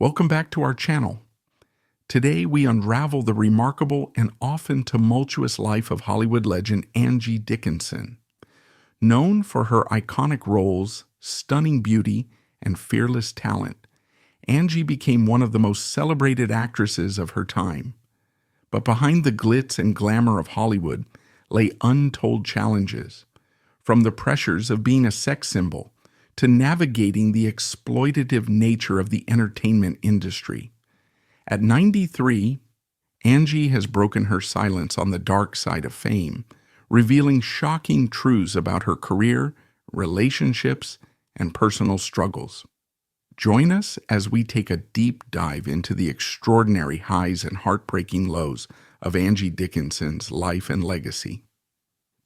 Welcome back to our channel. Today we unravel the remarkable and often tumultuous life of Hollywood legend Angie Dickinson. Known for her iconic roles, stunning beauty, and fearless talent, Angie became one of the most celebrated actresses of her time. But behind the glitz and glamour of Hollywood lay untold challenges, from the pressures of being a sex symbol to navigating the exploitative nature of the entertainment industry. At 93, Angie has broken her silence on the dark side of fame, revealing shocking truths about her career, relationships, and personal struggles. Join us as we take a deep dive into the extraordinary highs and heartbreaking lows of Angie Dickinson's life and legacy.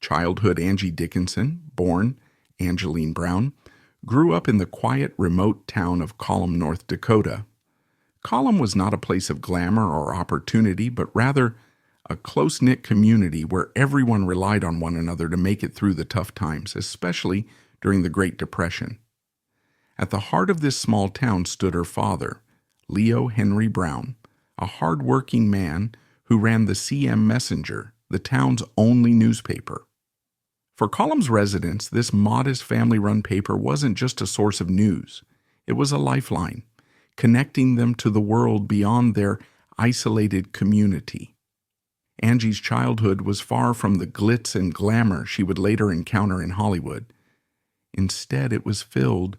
Childhood Angie Dickinson, born Angeline Brown, grew up in the quiet, remote town of Colum, North Dakota. Colum was not a place of glamour or opportunity, but rather a close-knit community where everyone relied on one another to make it through the tough times, especially during the Great Depression. At the heart of this small town stood her father, Leo Henry Brown, a hard-working man who ran the CM Messenger, the town's only newspaper. For Colum's residents, this modest family-run paper wasn't just a source of news. It was a lifeline, connecting them to the world beyond their isolated community. Angie's childhood was far from the glitz and glamour she would later encounter in Hollywood. Instead, it was filled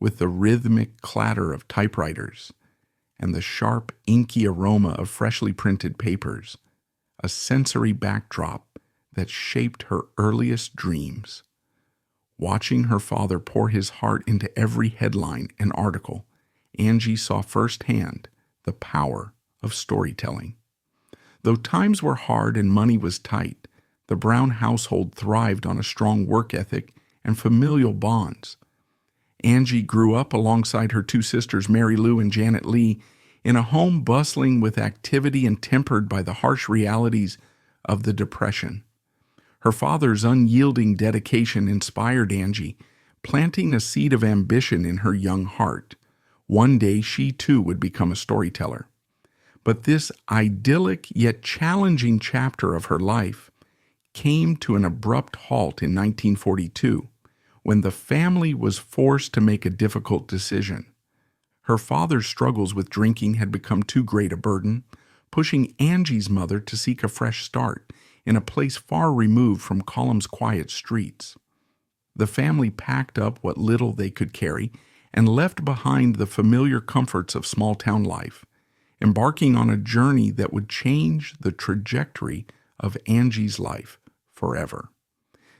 with the rhythmic clatter of typewriters and the sharp, inky aroma of freshly printed papers, a sensory backdrop that shaped her earliest dreams. Watching her father pour his heart into every headline and article, Angie saw firsthand the power of storytelling. Though times were hard and money was tight, the Brown household thrived on a strong work ethic and familial bonds. Angie grew up alongside her two sisters, Mary Lou and Janet Lee, in a home bustling with activity and tempered by the harsh realities of the Depression. Her father's unyielding dedication inspired Angie, planting a seed of ambition in her young heart. One day she too would become a storyteller. But this idyllic yet challenging chapter of her life came to an abrupt halt in 1942, when the family was forced to make a difficult decision. Her father's struggles with drinking had become too great a burden, pushing Angie's mother to seek a fresh start in a place far removed from Colum's quiet streets. The family packed up what little they could carry and left behind the familiar comforts of small-town life, embarking on a journey that would change the trajectory of Angie's life forever.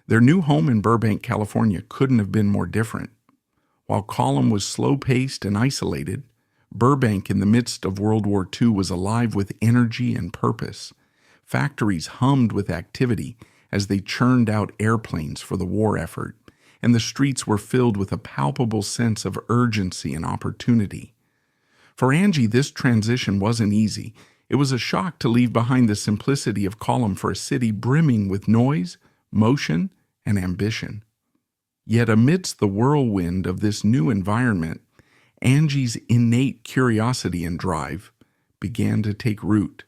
Their new home in Burbank, California couldn't have been more different. While Colum was slow-paced and isolated, Burbank in the midst of World War II was alive with energy and purpose. Factories hummed with activity as they churned out airplanes for the war effort, and the streets were filled with a palpable sense of urgency and opportunity. For Angie, this transition wasn't easy. It was a shock to leave behind the simplicity of Colum for a city brimming with noise, motion, and ambition. Yet amidst the whirlwind of this new environment, Angie's innate curiosity and drive began to take root.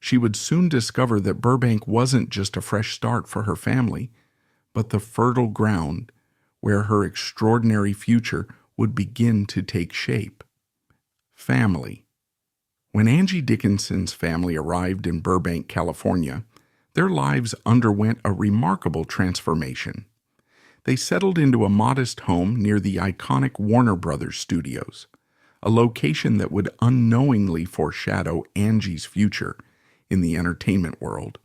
She would soon discover that Burbank wasn't just a fresh start for her family, but the fertile ground where her extraordinary future would begin to take shape. Family. When Angie Dickinson's family arrived in Burbank, California, their lives underwent a remarkable transformation. They settled into a modest home near the iconic Warner Brothers studios, a location that would unknowingly foreshadow Angie's future in the entertainment world.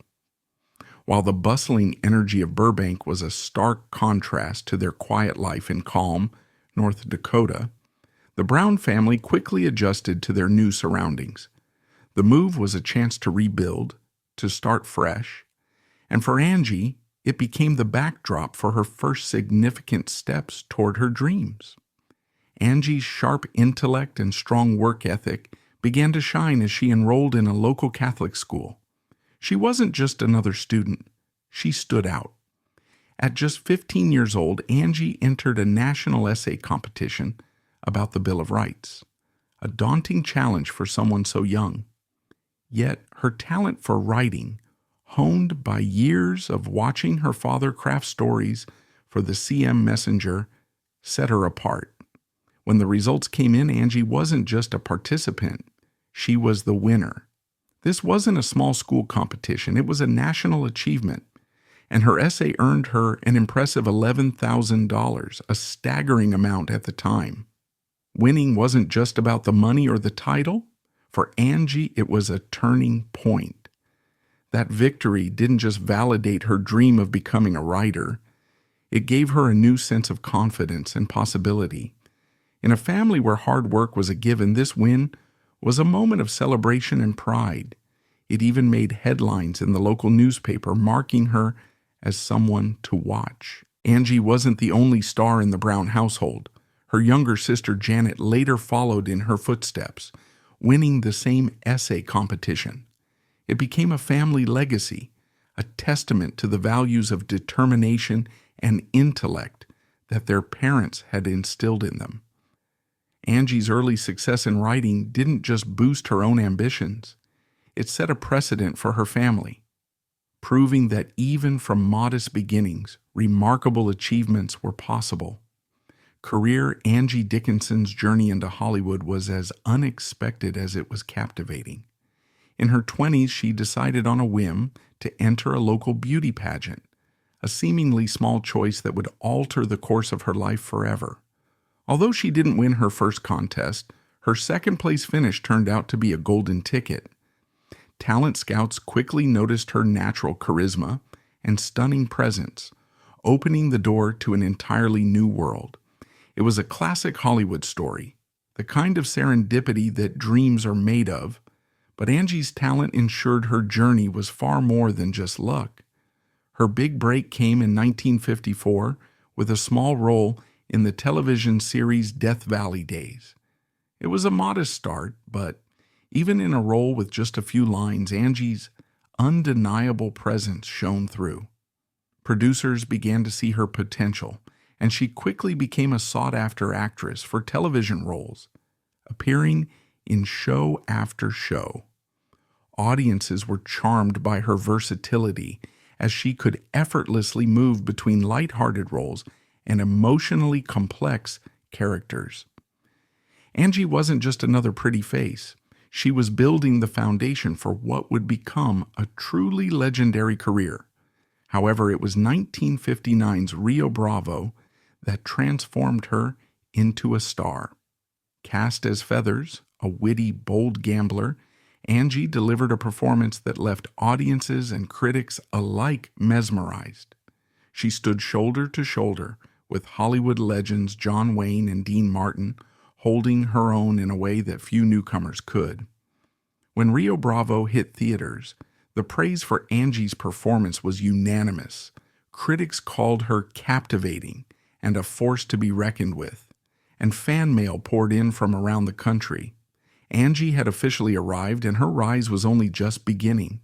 While the bustling energy of Burbank was a stark contrast to their quiet life in Colum, North Dakota, the Brown family quickly adjusted to their new surroundings. The move was a chance to rebuild, to start fresh, and for Angie, it became the backdrop for her first significant steps toward her dreams. Angie's sharp intellect and strong work ethic began to shine as she enrolled in a local Catholic school. She wasn't just another student, she stood out. At just 15 years old, Angie entered a national essay competition about the Bill of Rights, a daunting challenge for someone so young. Yet her talent for writing, honed by years of watching her father craft stories for the CM Messenger, set her apart. When the results came in, Angie wasn't just a participant, she was the winner. This wasn't a small school competition, it was a national achievement, and her essay earned her an impressive $11,000, a staggering amount at the time. Winning wasn't just about the money or the title. For Angie, it was a turning point. That victory didn't just validate her dream of becoming a writer, it gave her a new sense of confidence and possibility. In a family where hard work was a given, this win was a moment of celebration and pride. It even made headlines in the local newspaper, marking her as someone to watch. Angie wasn't the only star in the Brown household. Her younger sister Janet later followed in her footsteps, winning the same essay competition. It became a family legacy, a testament to the values of determination and intellect that their parents had instilled in them. Angie's early success in writing didn't just boost her own ambitions, it set a precedent for her family, proving that even from modest beginnings, remarkable achievements were possible. Career Angie Dickinson's journey into Hollywood was as unexpected as it was captivating. In her 20s, she decided on a whim to enter a local beauty pageant, a seemingly small choice that would alter the course of her life forever. Although she didn't win her first contest, her second-place finish turned out to be a golden ticket. Talent scouts quickly noticed her natural charisma and stunning presence, opening the door to an entirely new world. It was a classic Hollywood story, the kind of serendipity that dreams are made of, but Angie's talent ensured her journey was far more than just luck. Her big break came in 1954 with a small role in the television series Death Valley Days. It was a modest start, but even in a role with just a few lines, Angie's undeniable presence shone through. Producers began to see her potential, and she quickly became a sought-after actress for television roles, appearing in show after show. Audiences were charmed by her versatility, as she could effortlessly move between lighthearted roles and emotionally complex characters. Angie wasn't just another pretty face. She was building the foundation for what would become a truly legendary career. However, it was 1959's Rio Bravo that transformed her into a star. Cast as Feathers, a witty, bold gambler, Angie delivered a performance that left audiences and critics alike mesmerized. She stood shoulder to shoulder with Hollywood legends John Wayne and Dean Martin, holding her own in a way that few newcomers could. When Rio Bravo hit theaters, the praise for Angie's performance was unanimous. Critics called her captivating and a force to be reckoned with, and fan mail poured in from around the country. Angie had officially arrived, and her rise was only just beginning.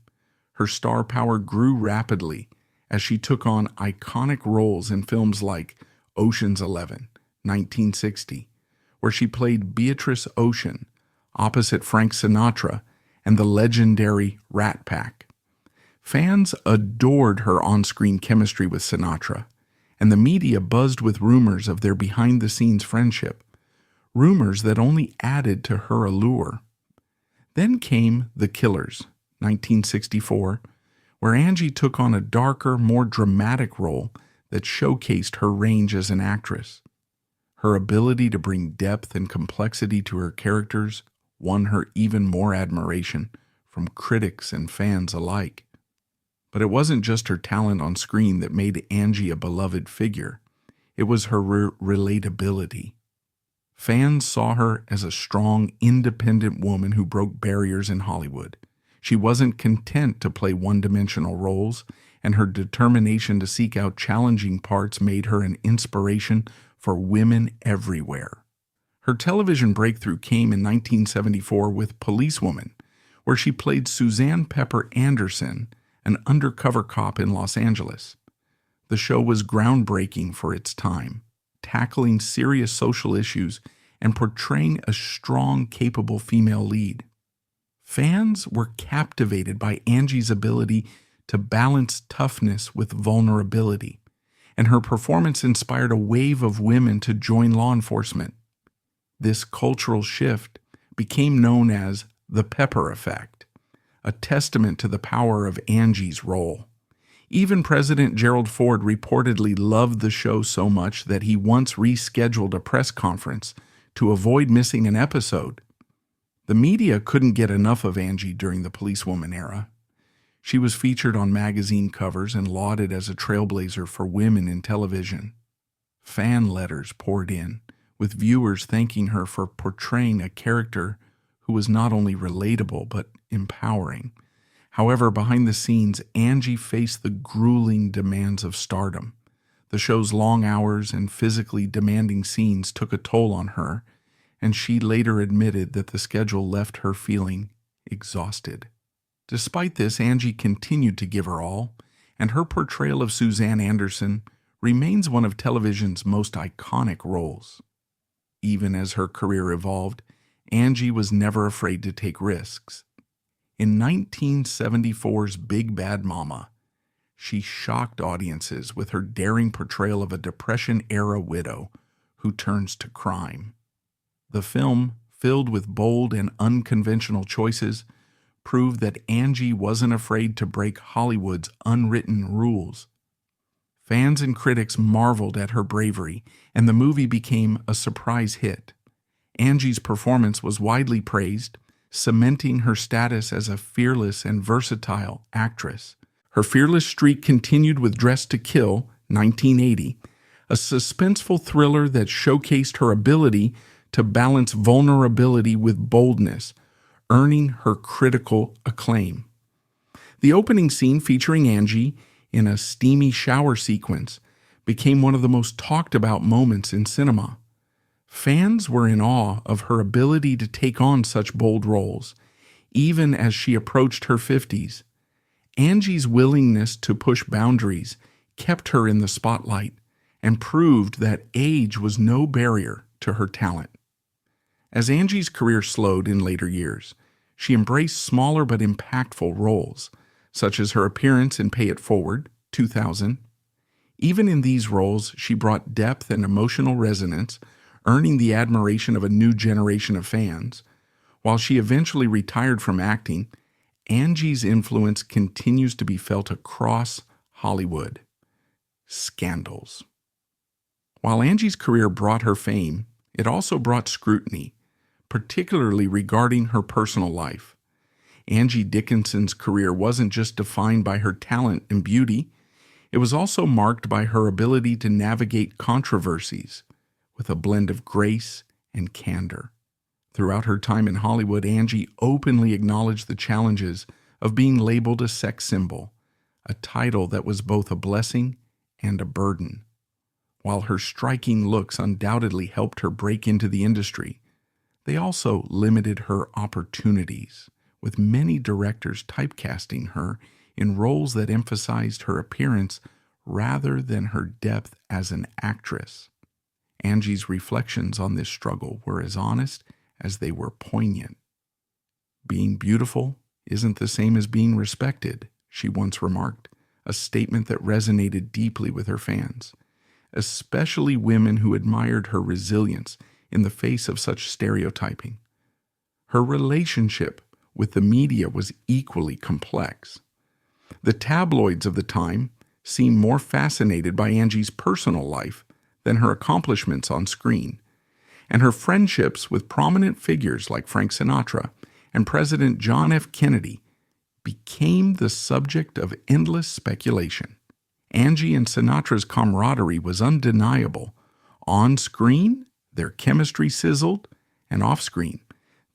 Her star power grew rapidly as she took on iconic roles in films like Ocean's 11, 1960, where she played Beatrice Ocean, opposite Frank Sinatra and the legendary Rat Pack. Fans adored her on-screen chemistry with Sinatra, and the media buzzed with rumors of their behind-the-scenes friendship, rumors that only added to her allure. Then came The Killers, 1964, where Angie took on a darker, more dramatic role that showcased her range as an actress. Her ability to bring depth and complexity to her characters won her even more admiration from critics and fans alike. But it wasn't just her talent on screen that made Angie a beloved figure. It was her relatability. Fans saw her as a strong, independent woman who broke barriers in Hollywood. She wasn't content to play one-dimensional roles, and her determination to seek out challenging parts made her an inspiration for women everywhere. Her television breakthrough came in 1974 with Policewoman, where she played Suzanne Pepper Anderson, an undercover cop in Los Angeles. The show was groundbreaking for its time, tackling serious social issues and portraying a strong, capable female lead. Fans were captivated by Angie's ability to balance toughness with vulnerability, and her performance inspired a wave of women to join law enforcement. This cultural shift became known as the Pepper Effect, a testament to the power of Angie's role. Even President Gerald Ford reportedly loved the show so much that he once rescheduled a press conference to avoid missing an episode. The media couldn't get enough of Angie during the policewoman era. She was featured on magazine covers and lauded as a trailblazer for women in television. Fan letters poured in, with viewers thanking her for portraying a character who was not only relatable but empowering. However, behind the scenes, Angie faced the grueling demands of stardom. The show's long hours and physically demanding scenes took a toll on her, and she later admitted that the schedule left her feeling exhausted. Despite this, Angie continued to give her all, and her portrayal of Suzanne Anderson remains one of television's most iconic roles. Even as her career evolved, Angie was never afraid to take risks. In 1974's Big Bad Mama, she shocked audiences with her daring portrayal of a Depression-era widow who turns to crime. The film, filled with bold and unconventional choices, proved that Angie wasn't afraid to break Hollywood's unwritten rules. Fans and critics marveled at her bravery, and the movie became a surprise hit. Angie's performance was widely praised, cementing her status as a fearless and versatile actress. Her fearless streak continued with Dress to Kill, 1980, a suspenseful thriller that showcased her ability to balance vulnerability with boldness, earning her critical acclaim. The opening scene featuring Angie in a steamy shower sequence became one of the most talked about moments in cinema. Fans were in awe of her ability to take on such bold roles, even as she approached her 50s. Angie's willingness to push boundaries kept her in the spotlight and proved that age was no barrier to her talent. As Angie's career slowed in later years, she embraced smaller but impactful roles, such as her appearance in Pay It Forward, 2000. Even in these roles, she brought depth and emotional resonance, earning the admiration of a new generation of fans. While she eventually retired from acting, Angie's influence continues to be felt across Hollywood. Scandals. While Angie's career brought her fame, it also brought scrutiny, particularly regarding her personal life. Angie Dickinson's career wasn't just defined by her talent and beauty, it was also marked by her ability to navigate controversies with a blend of grace and candor. Throughout her time in Hollywood, Angie openly acknowledged the challenges of being labeled a sex symbol, a title that was both a blessing and a burden. While her striking looks undoubtedly helped her break into the industry, they also limited her opportunities, with many directors typecasting her in roles that emphasized her appearance rather than her depth as an actress. Angie's reflections on this struggle were as honest as they were poignant. "Being beautiful isn't the same as being respected," she once remarked, a statement that resonated deeply with her fans, especially women who admired her resilience in the face of such stereotyping. Her relationship with the media was equally complex. The tabloids of the time seemed more fascinated by Angie's personal life than her accomplishments on screen, and her friendships with prominent figures like Frank Sinatra and President John F. Kennedy became the subject of endless speculation. Angie and Sinatra's camaraderie was undeniable. On screen, their chemistry sizzled, and off screen,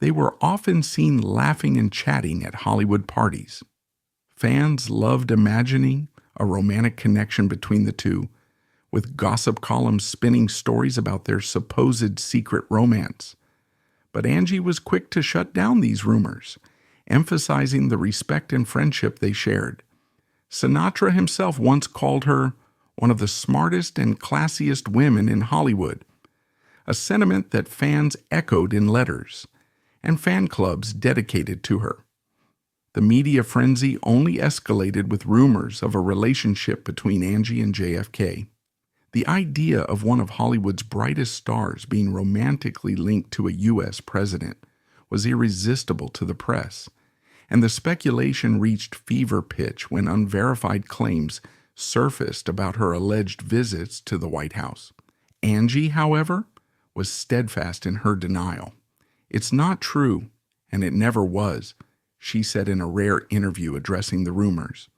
they were often seen laughing and chatting at Hollywood parties. Fans loved imagining a romantic connection between the two, with gossip columns spinning stories about their supposed secret romance. But Angie was quick to shut down these rumors, emphasizing the respect and friendship they shared. Sinatra himself once called her one of the smartest and classiest women in Hollywood, a sentiment that fans echoed in letters, and fan clubs dedicated to her. The media frenzy only escalated with rumors of a relationship between Angie and JFK. The idea of one of Hollywood's brightest stars being romantically linked to a U.S. president was irresistible to the press, and the speculation reached fever pitch when unverified claims surfaced about her alleged visits to the White House. Angie, however, was steadfast in her denial. "It's not true, and it never was," she said in a rare interview addressing the rumors.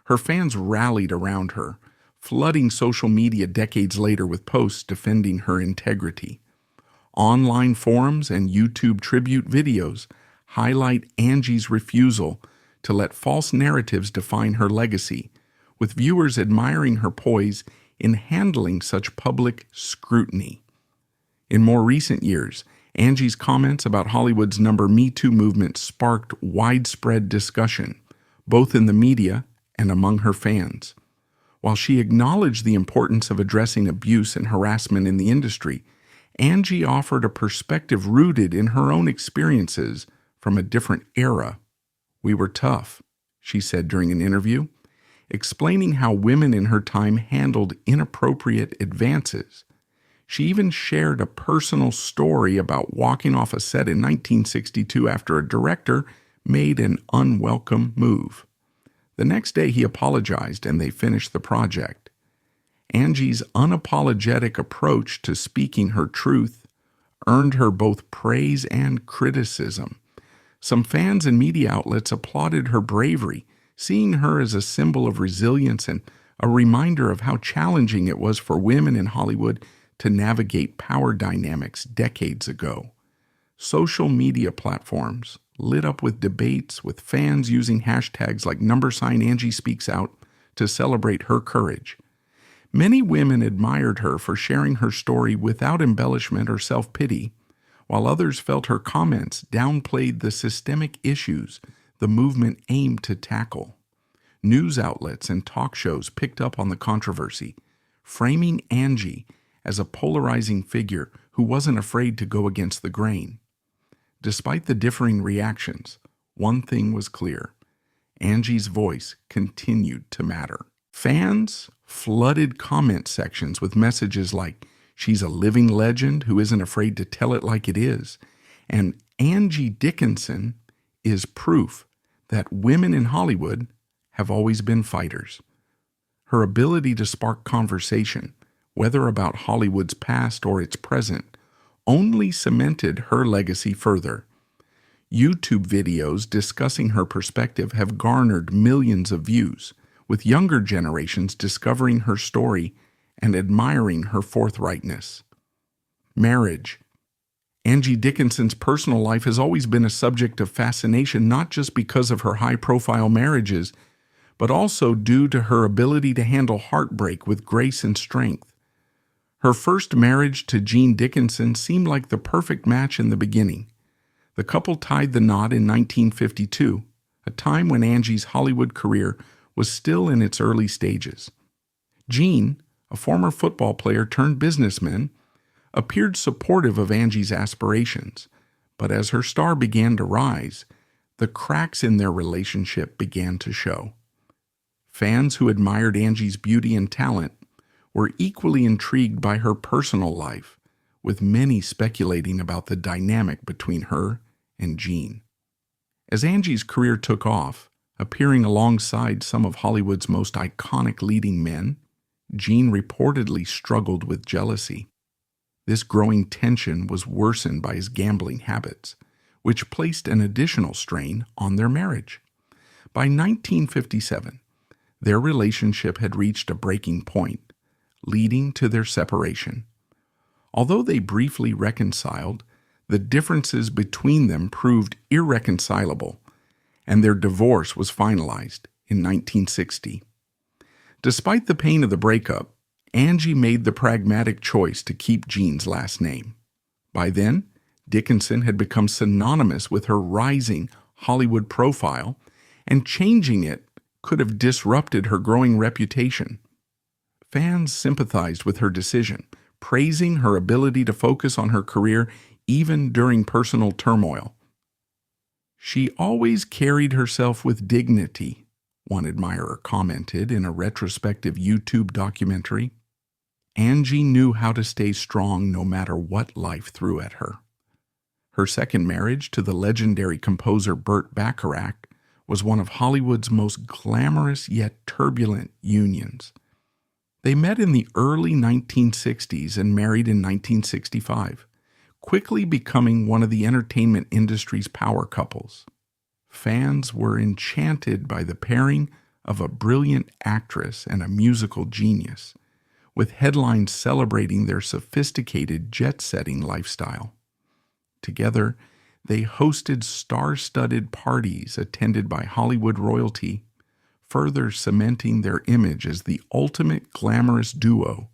Her fans rallied around her, flooding social media decades later with posts defending her integrity. Online forums and YouTube tribute videos highlight Angie's refusal to let false narratives define her legacy, with viewers admiring her poise in handling such public scrutiny. In more recent years, Angie's comments about Hollywood's Me Too movement sparked widespread discussion, both in the media and among her fans. While she acknowledged the importance of addressing abuse and harassment in the industry, Angie offered a perspective rooted in her own experiences from a different era. "We were tough," she said during an interview, explaining how women in her time handled inappropriate advances. She even shared a personal story about walking off a set in 1962 after a director made an unwelcome move. The next day he apologized and they finished the project. Angie's unapologetic approach to speaking her truth earned her both praise and criticism. Some fans and media outlets applauded her bravery, seeing her as a symbol of resilience and a reminder of how challenging it was for women in Hollywood to navigate power dynamics decades ago. Social media platforms lit up with debates, with fans using hashtags like #AngieSpeaksOut to celebrate her courage. Many women admired her for sharing her story without embellishment or self-pity, while others felt her comments downplayed the systemic issues the movement aimed to tackle. News outlets and talk shows picked up on the controversy, framing Angie as a polarizing figure who wasn't afraid to go against the grain. Despite the differing reactions, one thing was clear: Angie's voice continued to matter. Fans flooded comment sections with messages like, "She's a living legend who isn't afraid to tell it like it is," and "Angie Dickinson is proof that women in Hollywood have always been fighters." Her ability to spark conversation, whether about Hollywood's past or its present, only cemented her legacy further. YouTube videos discussing her perspective have garnered millions of views, with younger generations discovering her story and admiring her forthrightness. Marriage. Angie Dickinson's personal life has always been a subject of fascination, not just because of her high-profile marriages, but also due to her ability to handle heartbreak with grace and strength. Her first marriage to Gene Dickinson seemed like the perfect match in the beginning. The couple tied the knot in 1952, a time when Angie's Hollywood career was still in its early stages. Gene, a former football player turned businessman, appeared supportive of Angie's aspirations, but as her star began to rise, the cracks in their relationship began to show. Fans who admired Angie's beauty and talent were equally intrigued by her personal life, with many speculating about the dynamic between her and Gene. As Angie's career took off, appearing alongside some of Hollywood's most iconic leading men, Gene reportedly struggled with jealousy. This growing tension was worsened by his gambling habits, which placed an additional strain on their marriage. By 1957, their relationship had reached a breaking point, leading to their separation. Although they briefly reconciled, the differences between them proved irreconcilable, and their divorce was finalized in 1960. Despite the pain of the breakup, Angie made the pragmatic choice to keep Gene's last name. By then, Dickinson had become synonymous with her rising Hollywood profile, and changing it could have disrupted her growing reputation. Fans sympathized with her decision, praising her ability to focus on her career even during personal turmoil. "She always carried herself with dignity," one admirer commented in a retrospective YouTube documentary. "Angie knew how to stay strong no matter what life threw at her." Her second marriage to the legendary composer Burt Bacharach was one of Hollywood's most glamorous yet turbulent unions. They met in the early 1960s and married in 1965, quickly becoming one of the entertainment industry's power couples. Fans were enchanted by the pairing of a brilliant actress and a musical genius, with headlines celebrating their sophisticated jet-setting lifestyle. Together, they hosted star-studded parties attended by Hollywood royalty, further cementing their image as the ultimate glamorous duo.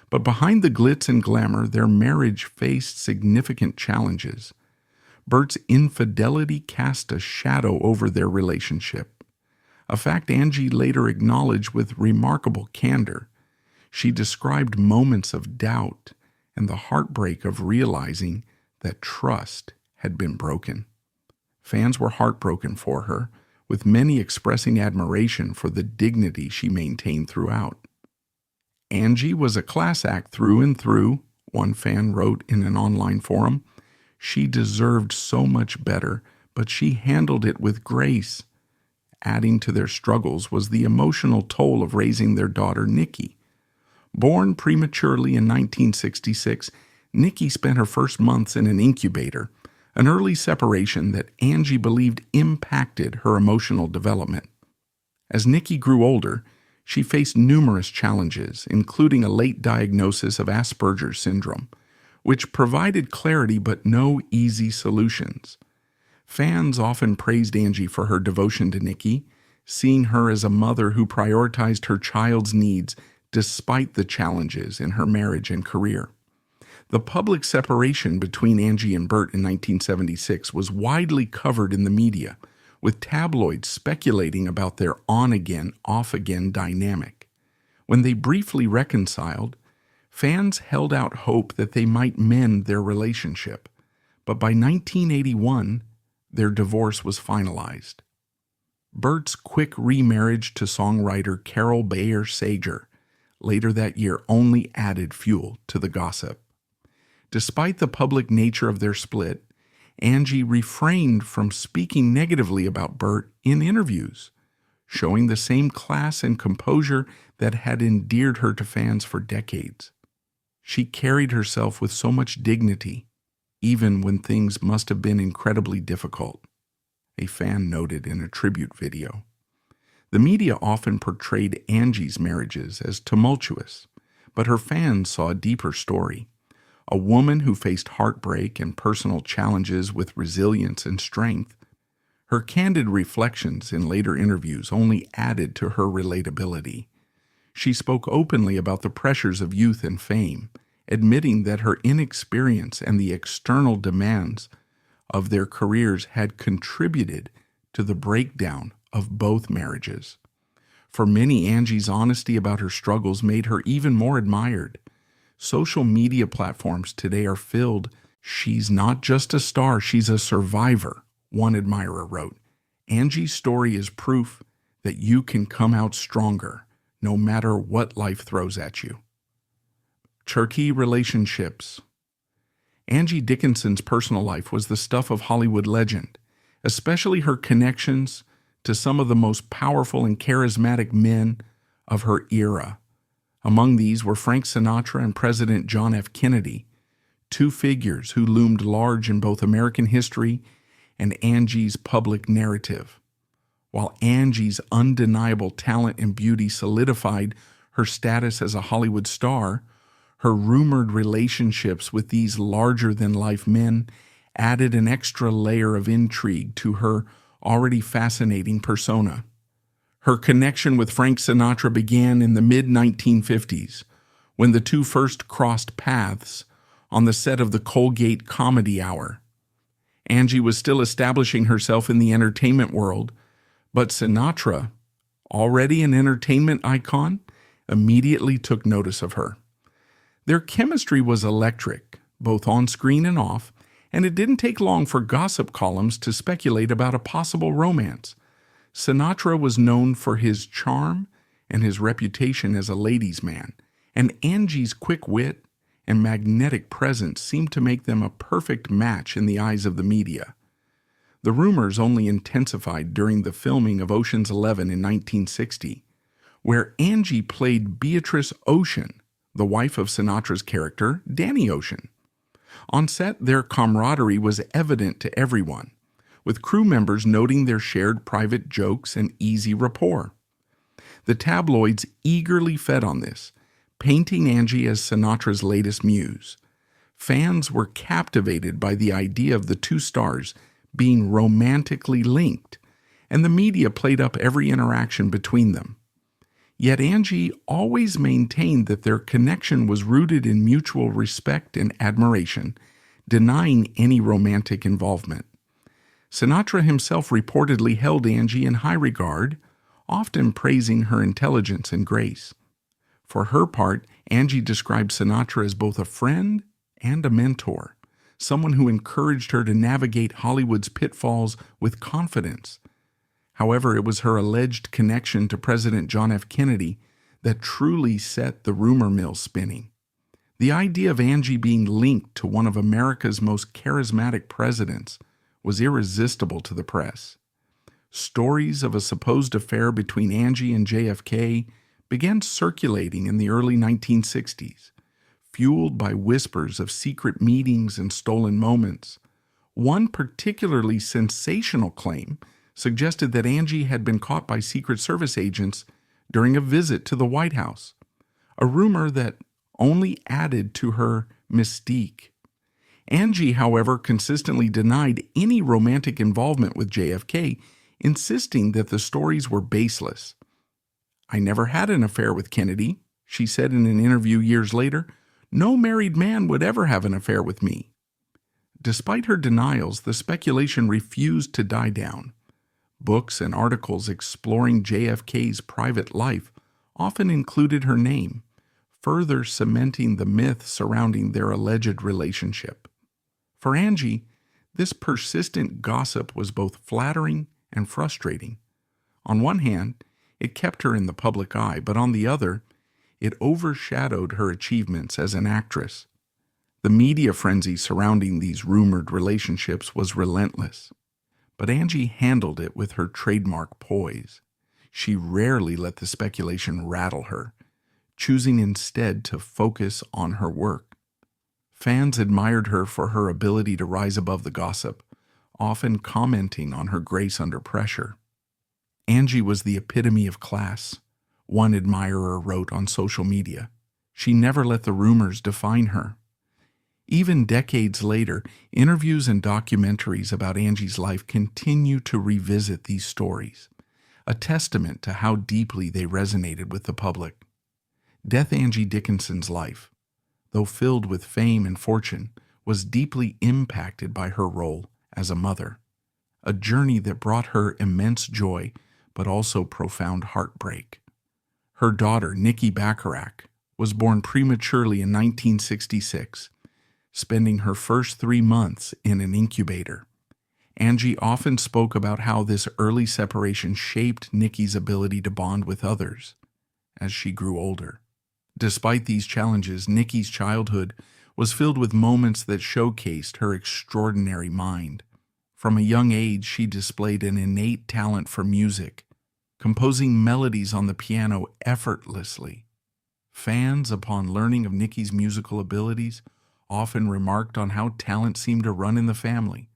But behind the glitz and glamour, their marriage faced significant challenges. Burt's infidelity cast a shadow over their relationship, a fact Angie later acknowledged with remarkable candor. She described moments of doubt and the heartbreak of realizing that trust had been broken. Fans were heartbroken for her, with many expressing admiration for the dignity she maintained throughout. "Angie was a class act through and through," one fan wrote in an online forum. "She deserved so much better, but she handled it with grace." Adding to their struggles was the emotional toll of raising their daughter, Nikki. Born prematurely in 1966, Nikki spent her first months in an incubator, an early separation that Angie believed impacted her emotional development. As Nikki grew older, she faced numerous challenges, including a late diagnosis of Asperger's syndrome, which provided clarity but no easy solutions. Fans often praised Angie for her devotion to Nikki, seeing her as a mother who prioritized her child's needs despite the challenges in her marriage and career. The public separation between Angie and Burt in 1976 was widely covered in the media, with tabloids speculating about their on-again, off-again dynamic. When they briefly reconciled, fans held out hope that they might mend their relationship, but by 1981, their divorce was finalized. Burt's quick remarriage to songwriter Carol Bayer Sager later that year only added fuel to the gossip. Despite the public nature of their split, Angie refrained from speaking negatively about Burt in interviews, showing the same class and composure that had endeared her to fans for decades. She carried herself with so much dignity, even when things must have been incredibly difficult, a fan noted in a tribute video. The media often portrayed Angie's marriages as tumultuous, but her fans saw a deeper story. A woman who faced heartbreak and personal challenges with resilience and strength. Her candid reflections in later interviews only added to her relatability. She spoke openly about the pressures of youth and fame, admitting that her inexperience and the external demands of their careers had contributed to the breakdown of both marriages. For many, Angie's honesty about her struggles made her even more admired. Social media platforms today are filled, "She's not just a star, she's a survivor," one admirer wrote. Angie's story is proof that you can come out stronger, no matter what life throws at you. Cherokee relationships. Angie Dickinson's personal life was the stuff of Hollywood legend, especially her connections to some of the most powerful and charismatic men of her era. Among these were Frank Sinatra and President John F. Kennedy, two figures who loomed large in both American history and Angie's public narrative. While Angie's undeniable talent and beauty solidified her status as a Hollywood star, her rumored relationships with these larger-than-life men added an extra layer of intrigue to her already fascinating persona. Her connection with Frank Sinatra began in the mid-1950s, when the two first crossed paths on the set of the Colgate Comedy Hour. Angie was still establishing herself in the entertainment world, but Sinatra, already an entertainment icon, immediately took notice of her. Their chemistry was electric, both on screen and off, and it didn't take long for gossip columns to speculate about a possible romance. Sinatra was known for his charm and his reputation as a ladies' man, and Angie's quick wit and magnetic presence seemed to make them a perfect match in the eyes of the media. The rumors only intensified during the filming of Ocean's 11 in 1960, where Angie played Beatrice Ocean, the wife of Sinatra's character, Danny Ocean. On set, their camaraderie was evident to everyone, with crew members noting their shared private jokes and easy rapport. The tabloids eagerly fed on this, painting Angie as Sinatra's latest muse. Fans were captivated by the idea of the two stars being romantically linked, and the media played up every interaction between them. Yet Angie always maintained that their connection was rooted in mutual respect and admiration, denying any romantic involvement. Sinatra himself reportedly held Angie in high regard, often praising her intelligence and grace. For her part, Angie described Sinatra as both a friend and a mentor, someone who encouraged her to navigate Hollywood's pitfalls with confidence. However, it was her alleged connection to President John F. Kennedy that truly set the rumor mill spinning. The idea of Angie being linked to one of America's most charismatic presidents was irresistible to the press. Stories of a supposed affair between Angie and JFK began circulating in the early 1960s, fueled by whispers of secret meetings and stolen moments. One particularly sensational claim suggested that Angie had been caught by Secret Service agents during a visit to the White House, a rumor that only added to her mystique. Angie, however, consistently denied any romantic involvement with JFK, insisting that the stories were baseless. "I never had an affair with Kennedy," she said in an interview years later. "No married man would ever have an affair with me." Despite her denials, the speculation refused to die down. Books and articles exploring JFK's private life often included her name, further cementing the myth surrounding their alleged relationship. For Angie, this persistent gossip was both flattering and frustrating. On one hand, it kept her in the public eye, but on the other, it overshadowed her achievements as an actress. The media frenzy surrounding these rumored relationships was relentless. But Angie handled it with her trademark poise. She rarely let the speculation rattle her, choosing instead to focus on her work. Fans admired her for her ability to rise above the gossip, often commenting on her grace under pressure. Angie was the epitome of class, one admirer wrote on social media. She never let the rumors define her. Even decades later, interviews and documentaries about Angie's life continue to revisit these stories, a testament to how deeply they resonated with the public. Death Angie Dickinson's life, though filled with fame and fortune, was deeply impacted by her role as a mother, a journey that brought her immense joy but also profound heartbreak. Her daughter, Nikki Bacharach, was born prematurely in 1966, spending her first 3 months in an incubator. Angie often spoke about how this early separation shaped Nikki's ability to bond with others as she grew older. Despite these challenges, Nikki's childhood was filled with moments that showcased her extraordinary mind. From a young age, she displayed an innate talent for music, composing melodies on the piano effortlessly. Fans, upon learning of Nikki's musical abilities, often remarked on how talent seemed to run in the family,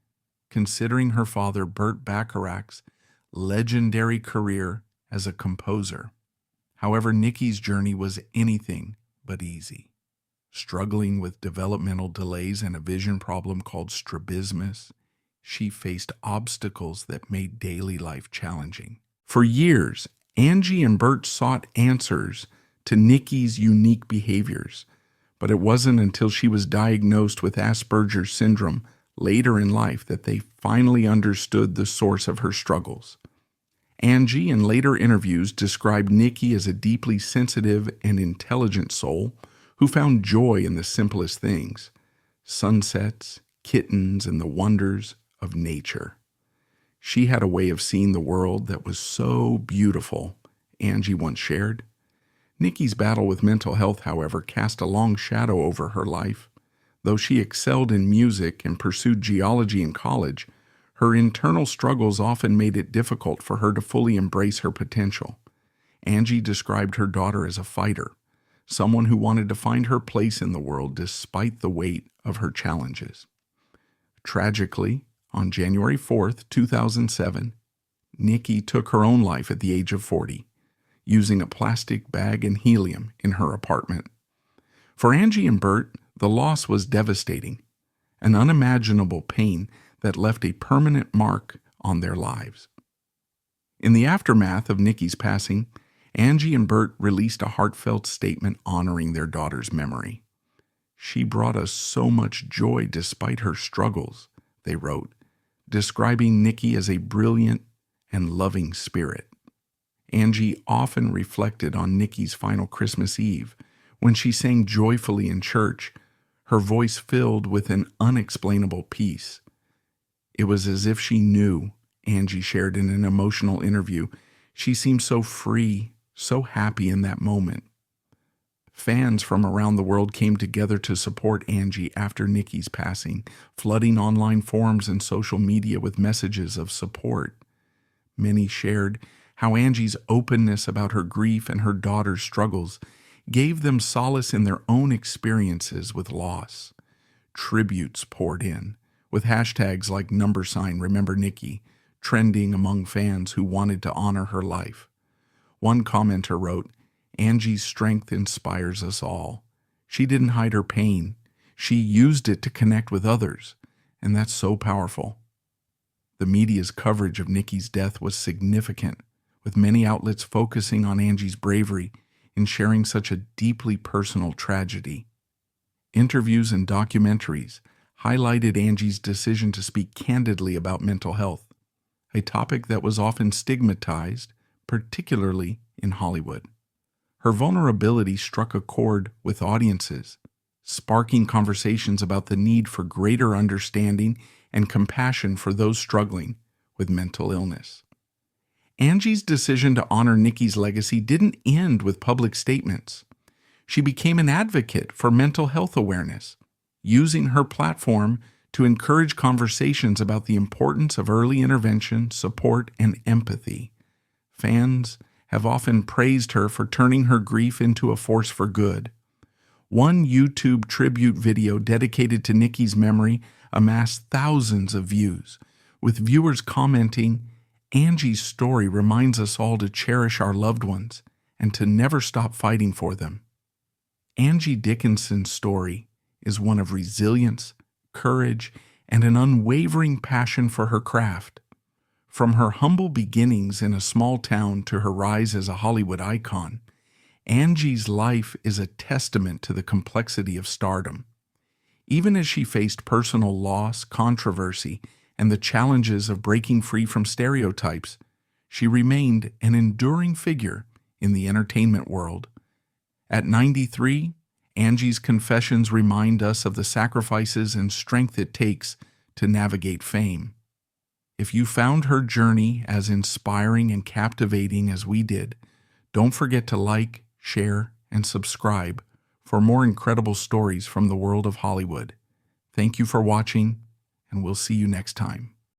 considering her father Burt Bacharach's legendary career as a composer. However, Nikki's journey was anything but easy. Struggling with developmental delays and a vision problem called strabismus, she faced obstacles that made daily life challenging. For years, Angie and Burt sought answers to Nikki's unique behaviors, but it wasn't until she was diagnosed with Asperger's syndrome later in life that they finally understood the source of her struggles. Angie, in later interviews, described Nikki as a deeply sensitive and intelligent soul who found joy in the simplest things: sunsets, kittens, and the wonders of nature. She had a way of seeing the world that was so beautiful, Angie once shared. Nikki's battle with mental health, however, cast a long shadow over her life. Though she excelled in music and pursued geology in college, her internal struggles often made it difficult for her to fully embrace her potential. Angie described her daughter as a fighter, someone who wanted to find her place in the world despite the weight of her challenges. Tragically, on January 4th, 2007, Nikki took her own life at the age of 40, using a plastic bag and helium in her apartment. For Angie and Bert, the loss was devastating, an unimaginable pain that left a permanent mark on their lives. In the aftermath of Nikki's passing, Angie and Bert released a heartfelt statement honoring their daughter's memory. "She brought us so much joy despite her struggles," they wrote, describing Nikki as a brilliant and loving spirit. Angie often reflected on Nikki's final Christmas Eve when she sang joyfully in church, her voice filled with an unexplainable peace. "It was as if she knew," Angie shared in an emotional interview. "She seemed so free, so happy in that moment." Fans from around the world came together to support Angie after Nikki's passing, flooding online forums and social media with messages of support. Many shared how Angie's openness about her grief and her daughter's struggles gave them solace in their own experiences with loss. Tributes poured in, with hashtags like #Remember Nikki trending among fans who wanted to honor her life. One commenter wrote, "Angie's strength inspires us all. She didn't hide her pain. She used it to connect with others, and that's so powerful." The media's coverage of Nikki's death was significant, with many outlets focusing on Angie's bravery in sharing such a deeply personal tragedy. Interviews and documentaries highlighted Angie's decision to speak candidly about mental health, a topic that was often stigmatized, particularly in Hollywood. Her vulnerability struck a chord with audiences, sparking conversations about the need for greater understanding and compassion for those struggling with mental illness. Angie's decision to honor Nikki's legacy didn't end with public statements. She became an advocate for mental health awareness, using her platform to encourage conversations about the importance of early intervention, support, and empathy. Fans have often praised her for turning her grief into a force for good. One YouTube tribute video dedicated to Nikki's memory amassed thousands of views, with viewers commenting, "Angie's story reminds us all to cherish our loved ones and to never stop fighting for them." Angie Dickinson's story is one of resilience, courage, and an unwavering passion for her craft. From her humble beginnings in a small town to her rise as a Hollywood icon, Angie's life is a testament to the complexity of stardom. Even as she faced personal loss, controversy, and the challenges of breaking free from stereotypes, she remained an enduring figure in the entertainment world. At 93, Angie's confessions remind us of the sacrifices and strength it takes to navigate fame. If you found her journey as inspiring and captivating as we did, don't forget to like, share, and subscribe for more incredible stories from the world of Hollywood. Thank you for watching, and we'll see you next time.